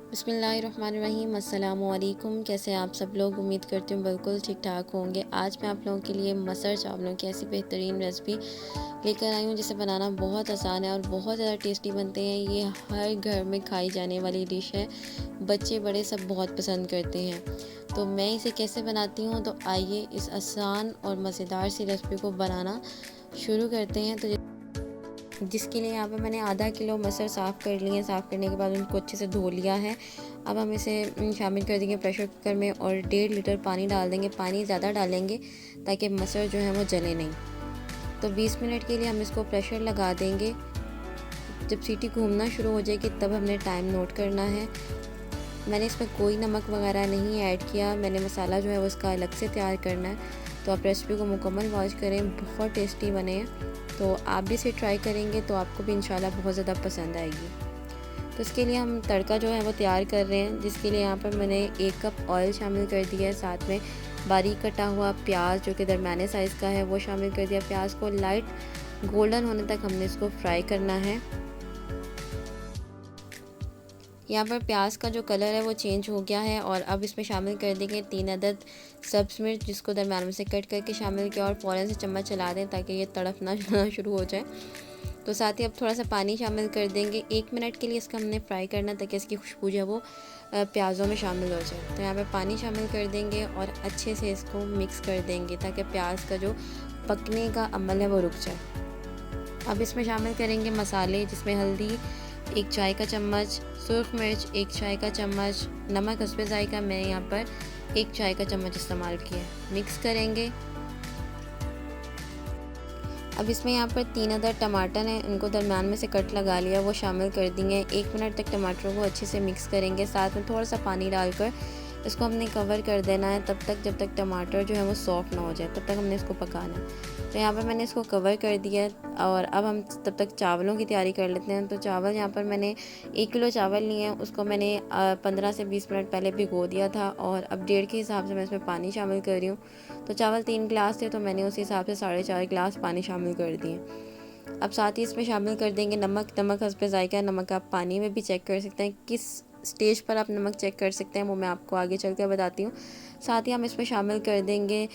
बिस्मिल्लाहिर्रहमानिर्रहीम। अस्सलामु अलैकुम। कैसे हैं आप सब लोग? उम्मीद करती हूँ बिल्कुल ठीक ठाक होंगे। आज मैं आप लोगों के लिए मसर चावलों की ऐसी बेहतरीन रेसिपी लेकर आई हूँ जिसे बनाना बहुत आसान है और बहुत ज़्यादा टेस्टी बनते हैं। ये हर घर में खाई जाने वाली डिश है, बच्चे बड़े सब बहुत पसंद करते हैं। तो मैं इसे कैसे बनाती हूँ, तो आइए इस आसान और मज़ेदार सी रेसिपी को बनाना शुरू करते हैं। तो जिसके लिए यहाँ पे मैंने आधा किलो मसर साफ़ कर लिए हैं। साफ़ करने के बाद उनको अच्छे से धो लिया है। अब हम इसे शामिल कर देंगे प्रेशर कुकर में और 1.5 लीटर पानी डाल देंगे। पानी ज़्यादा डालेंगे ताकि मसर जो है वो जले नहीं। तो 20 मिनट के लिए हम इसको प्रेशर लगा देंगे। जब सीटी घूमना शुरू हो जाएगी तब हमने टाइम नोट करना है। मैंने इसमें कोई नमक वगैरह नहीं ऐड किया। मैंने मसाला जो है वो इसका अलग से तैयार करना है। तो आप रेसिपी को मुकम्मल वॉच करें, बहुत टेस्टी बने हैं। तो आप भी इसे ट्राई करेंगे तो आपको भी इंशाल्लाह बहुत ज़्यादा पसंद आएगी। तो इसके लिए हम तड़का जो है वो तैयार कर रहे हैं, जिसके लिए यहाँ पर मैंने 1 कप ऑयल शामिल कर दिया है। साथ में बारीक कटा हुआ प्याज जो कि दरमियाने साइज़ का है वो शामिल कर दिया। प्याज को लाइट गोल्डन होने तक हमने इसको फ्राई करना है। यहाँ पर प्याज का जो कलर है वो चेंज हो गया है और अब इसमें शामिल कर देंगे 3 अदद सब्ज़ मिर्च, जिसको दरम्यान में से कट करके शामिल किया और फ़ौरन से चम्मच चला दें ताकि ये तड़पना शुरू हो जाए। तो साथ ही अब थोड़ा सा पानी शामिल कर देंगे। 1 मिनट के लिए इसका हमने फ्राई करना ताकि इसकी खुशबू जो है वो प्याज़ों में शामिल हो जाए। तो यहाँ पर पानी शामिल कर देंगे और अच्छे से इसको मिक्स कर देंगे ताकि प्याज का जो पकने का अमल है वो रुक जाए। अब इसमें शामिल करेंगे मसाले, जिसमें हल्दी 1 चाय का चम्मच, सुर्ख मिर्च 1 चाय का चम्मच, नमक हस्बे ज़ायका मैं यहाँ पर 1 चाय का चम्मच इस्तेमाल किया है। मिक्स करेंगे। अब इसमें यहाँ पर 3 अदद टमाटर हैं, इनको दरमियान में से कट लगा लिया, वो शामिल कर दिए। 1 मिनट तक टमाटरों को अच्छे से मिक्स करेंगे। साथ में थोड़ा सा पानी डालकर इसको हमने कवर कर देना है तब तक जब तक टमाटर जो है वो सॉफ्ट ना हो जाए, तब तक हमने इसको पकाना है। तो यहाँ पर मैंने इसको कवर कर दिया और अब हम तब तक चावलों की तैयारी कर लेते हैं। तो चावल यहाँ पर मैंने 1 किलो चावल लिए हैं, उसको मैंने 15 से 20 मिनट पहले भिगो दिया था और अब 1.5 के हिसाब से मैं इसमें पानी शामिल कर रही हूँ। तो चावल 3 गिलास थे तो मैंने उस हिसाब से 4.5 गिलास पानी शामिल कर दिए। अब साथ ही इसमें शामिल कर देंगे नमक। नमक हस्बे ज़ायका, नमक आप पानी में भी चेक कर सकते हैं। किस स्टेज पर आप नमक चेक कर सकते हैं वो मैं आपको आगे चल कर बताती हूँ। साथ ही हम इसमें शामिल कर देंगे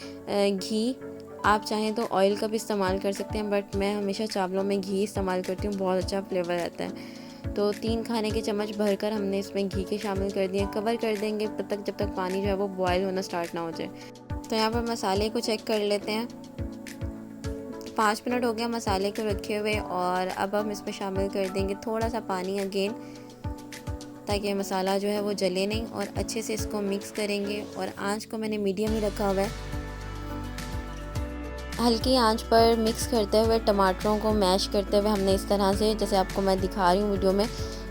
घी। आप चाहें तो ऑयल का भी इस्तेमाल कर सकते हैं, बट मैं हमेशा चावलों में घी इस्तेमाल करती हूँ, बहुत अच्छा फ्लेवर रहता है। तो 3 खाने के चम्मच भरकर हमने इसमें घी के शामिल कर दिए। कवर कर देंगे तब तक जब तक पानी जो है वो बॉयल होना स्टार्ट ना हो जाए। तो यहाँ पर मसाले को चेक कर लेते हैं। 5 मिनट हो गया मसाले को रखे हुए और अब हम इसमें शामिल कर देंगे थोड़ा सा पानी अगेन, ताकि मसाला जो है वो जले नहीं, और अच्छे से इसको मिक्स करेंगे। और आंच को मैंने मीडियम ही रखा हुआ है। हल्की आंच पर मिक्स करते हुए टमाटरों को मैश करते हुए हमने इस तरह से, जैसे आपको मैं दिखा रही हूँ वीडियो में,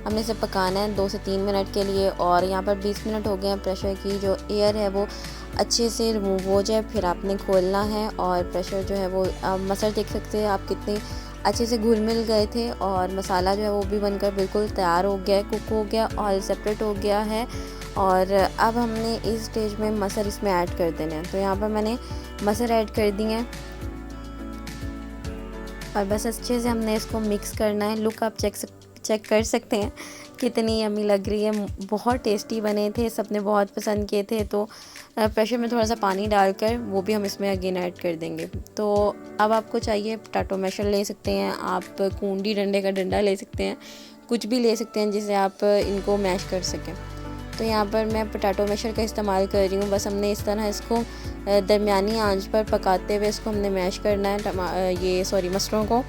हमने इसे पकाना है 2 से 3 मिनट के लिए। और यहाँ पर 20 मिनट हो गए हैं। प्रेशर की जो एयर है वो अच्छे से रिमूव हो जाए फिर आपने खोलना है। और प्रेशर जो है वो मसर देख सकते हैं आप कितने अच्छे से घुल मिल गए थे और मसाला जो है वो भी बनकर बिल्कुल तैयार हो गया है, कुक हो गया, ऑयल सेपरेट हो गया है। और अब हमने इस स्टेज में मसर इसमें ऐड कर देने हैं। तो यहाँ पर मैंने मसर ऐड कर दिए हैं और बस अच्छे से हमने इसको मिक्स करना है। लुक आप चेक कर सकते हैं कितनी यम्मी लग रही है। बहुत टेस्टी बने थे, सबने बहुत पसंद किए थे। तो प्रेशर में थोड़ा सा पानी डालकर वो भी हम इसमें अगेन ऐड कर देंगे। तो अब आपको चाहिए पोटैटो मैशर ले सकते हैं, आप कूंडी डंडे का डंडा ले सकते हैं, कुछ भी ले सकते हैं जिससे आप इनको मैश कर सकें। तो यहाँ पर मैं पोटैटो मैशर का इस्तेमाल कर रही हूँ। बस हमने इस तरह इसको दरमियानी आंच पर पकाते हुए इसको हमने मैश करना है। मसरों को।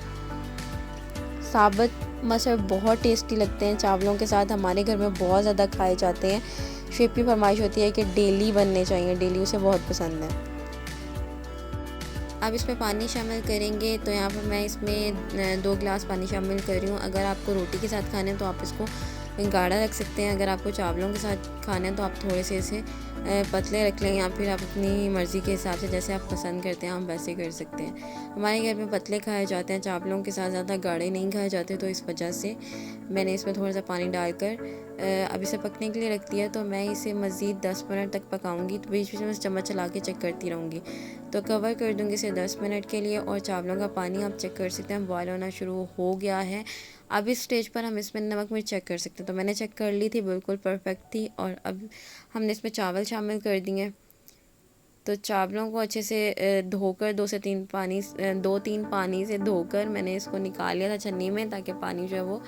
साबुत मसर बहुत टेस्टी लगते हैं चावलों के साथ, हमारे घर में बहुत ज़्यादा खाए जाते हैं। शेफ की फरमाइश होती है कि डेली बनने चाहिए, डेली उसे बहुत पसंद है। अब इसमें पानी शामिल करेंगे। तो यहाँ पर मैं इसमें 2 गिलास पानी शामिल कर रही हूँ। अगर आपको रोटी के साथ खाने हैं तो आप इसको गाढ़ा रख सकते हैं। अगर आपको चावलों के साथ खाना है तो आप थोड़े से इसे पतले रख लें, या फिर आप अपनी मर्ज़ी के हिसाब से जैसे आप पसंद करते हैं आप वैसे कर सकते हैं। हमारे घर में पतले खाए जाते हैं, चावलों के साथ ज़्यादा गाढ़े नहीं खाए जाते, तो इस वजह से मैंने इसमें थोड़ा सा पानी डालकर अब इसे पकने के लिए रख दिया। तो मैं इसे मज़ीद 10 मिनट तक पकाऊंगी। तो बीच बीच में चम्मच चला के चेक करती रहूँगी। तो कवर कर दूँगी इसे 10 मिनट के लिए। और चावलों का पानी आप चेक कर सकते हैं बॉयल होना शुरू हो गया है अब इस स्टेज पर हम इसमें नमक मिर्च चेक कर सकते हैं। तो मैंने चेक कर ली थी, बिल्कुल परफेक्ट थी। और अब हमने इसमें चावल शामिल कर दिए। तो चावलों को अच्छे से धोकर 2-3 पानी से धोकर मैंने इसको निकाल लिया था छन्नी में, ताकि पानी जो है वो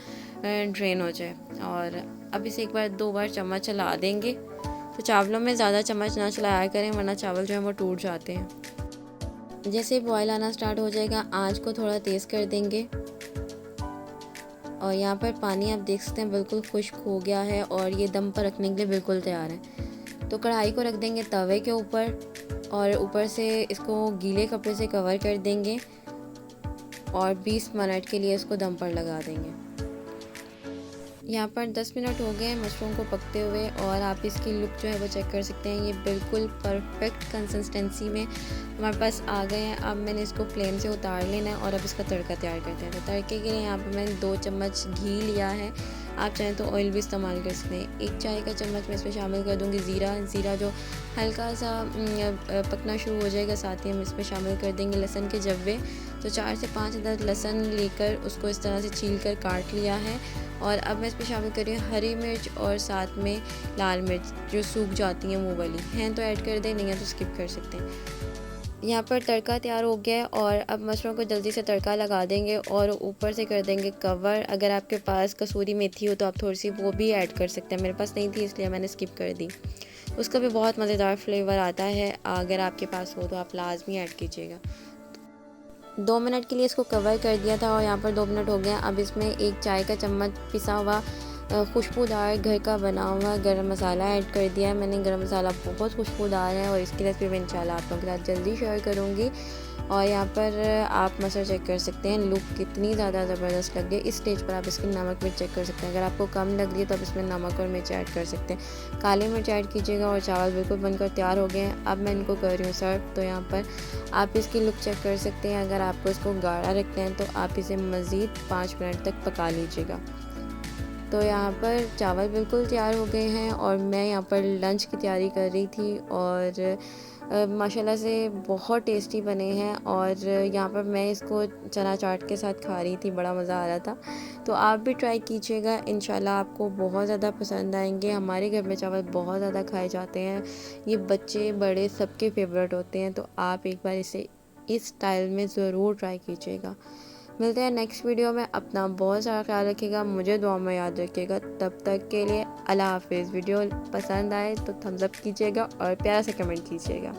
ड्रेन हो जाए। और अब इसे एक बार 2 बार चम्मच चला देंगे। तो चावलों में ज़्यादा चम्मच ना चलाया करें, वरना चावल जो है वो टूट जाते हैं। जैसे बॉयल आना स्टार्ट हो जाएगा, आंच को थोड़ा तेज़ कर देंगे। और यहाँ पर पानी आप देख सकते हैं बिल्कुल खुश्क हो गया है और ये दम पर रखने के लिए बिल्कुल तैयार है। तो कढ़ाई को रख देंगे तवे के ऊपर और ऊपर से इसको गीले कपड़े से कवर कर देंगे और 20 मिनट के लिए इसको दम पर लगा देंगे। यहाँ पर 10 मिनट हो गए मशरूम को पकते हुए और आप इसकी लुक जो है वो चेक कर सकते हैं। ये बिल्कुल परफेक्ट कंसिस्टेंसी में हमारे पास आ गए हैं। अब मैंने इसको फ्लेम से उतार लेना है और अब इसका तड़का तैयार करते हैं। तो तड़के के लिए यहाँ पर मैंने 2 चम्मच घी लिया है, आप चाहें तो ऑयल भी इस्तेमाल कर सकते हैं। 1 चाय का चम्मच मैं इसमें शामिल कर दूँगी ज़ीरा जो हल्का सा पकना शुरू हो जाएगा। साथ ही हम इसमें शामिल कर देंगे लहसुन के जब्बे। तो 4 से 5 अदद लहसुन लेकर उसको इस तरह से छील कर काट लिया है। और अब मैं इसमें शामिल कर रही हूँ हरी मिर्च और साथ में लाल मिर्च जो सूख जाती हैं वो वाली हैं, तो ऐड कर दें, नहीं है तो स्किप कर सकते हैं। यहाँ पर तड़का तैयार हो गया है और अब मशरूम को जल्दी से तड़का लगा देंगे और ऊपर से कर देंगे कवर। अगर आपके पास कसूरी मेथी हो तो आप थोड़ी सी वो भी ऐड कर सकते हैं। मेरे पास नहीं थी इसलिए मैंने स्किप कर दी। उसका भी बहुत मज़ेदार फ्लेवर आता है, अगर आपके पास हो तो आप लाजमी ऐड कीजिएगा। 2 मिनट के लिए इसको कवर कर दिया था और यहाँ पर 2 मिनट हो गए। अब इसमें 1 चाय का चम्मच पिसा हुआ खुशबूदार घर का बना हुआ गरम मसाला ऐड कर दिया है मैंने। गरम मसाला बहुत खुशबूदार है और इसकी रेसिपी मैं इंशाल्लाह आप लोगों के साथ जल्दी शेयर करूँगी। और यहाँ पर आप मसाला चेक कर सकते हैं, लुक कितनी ज़्यादा ज़बरदस्त लग गई। इस स्टेज पर आप इसकी नमक मिर्च चेक कर सकते हैं। अगर आपको कम लग रही है तो आप इसमें नमक और मिर्च ऐड कर सकते हैं। काली मिर्च ऐड कीजिएगा। और चावल बिल्कुल बनकर तैयार हो गए हैं। अब मैं इनको कर रही हूँ सर्व। तो यहाँ पर आप इसकी लुक चेक कर सकते हैं। अगर आपको इसको गाढ़ा रखते हैं तो आप इसे मज़ीद 5 मिनट तक पका लीजिएगा। तो यहाँ पर चावल बिल्कुल तैयार हो गए हैं और मैं यहाँ पर लंच की तैयारी कर रही थी और माशाल्लाह से बहुत टेस्टी बने हैं। और यहाँ पर मैं इसको चना चाट के साथ खा रही थी, बड़ा मज़ा आ रहा था। तो आप भी ट्राई कीजिएगा, इंशाल्लाह आपको बहुत ज़्यादा पसंद आएंगे। हमारे घर में चावल बहुत ज़्यादा खाए जाते हैं, ये बच्चे बड़े सबके फेवरेट होते हैं। तो आप एक बार इसे इस स्टाइल में ज़रूर ट्राई कीजिएगा। मिलते हैं नेक्स्ट वीडियो में। अपना बहुत सारा ख्याल रखिएगा, मुझे दुआ में याद रखिएगा। तब तक के लिए अल्लाह हाफिज़। वीडियो पसंद आए तो थम्स अप कीजिएगा और प्यारा सा कमेंट कीजिएगा।